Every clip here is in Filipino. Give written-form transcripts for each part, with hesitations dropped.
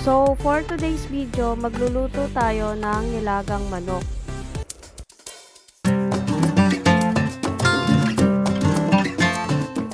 So, for today's video, magluluto tayo ng nilagang manok.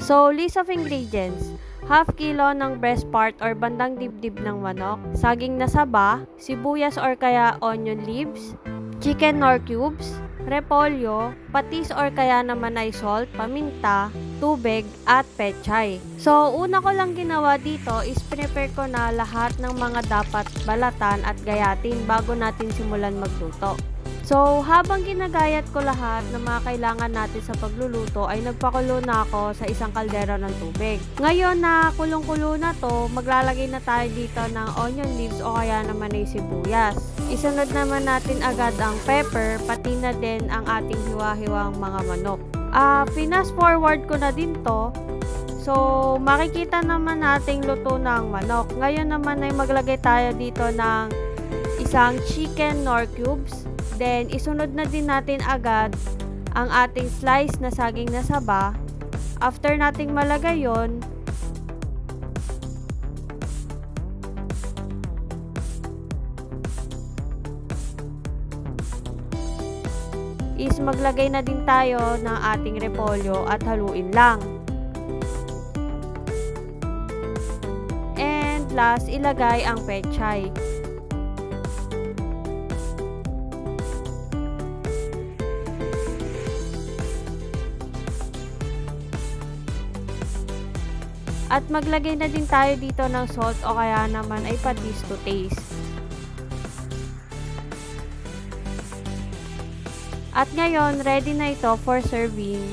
So, list of ingredients. Half kilo ng breast part or bandang dibdib ng manok, saging na saba, sibuyas or kaya onion leaves, chicken nor cubes, repolyo, patis or kaya naman ay salt, paminta, tubig, at pechay. So, una ko lang ginawa dito is prepare ko na lahat ng mga dapat balatan at gayatin bago natin simulan magluto. So, habang ginagayat ko lahat ng mga kailangan natin sa pagluluto ay nagpakulo na ako sa isang kaldero ng tubig. Ngayon na kulong-kulo na to, maglalagay na tayo dito ng onion leaves o kaya naman ay sibuyas. Isunod naman natin agad ang pepper, pati na din ang ating hiwa-hiwang mga manok. Fast forward ko na din to. So, makikita naman nating luto ng manok. Ngayon naman ay maglagay tayo dito ng isang chicken nor cubes. Then, isunod na din natin agad ang ating slice na saging na saba. After nating malagay yon, is maglagay na din tayo ng ating repolyo at haluin lang. And last, ilagay ang pechay. At maglagay na din tayo dito ng salt o kaya naman ay patis to taste. At ngayon, ready na ito for serving.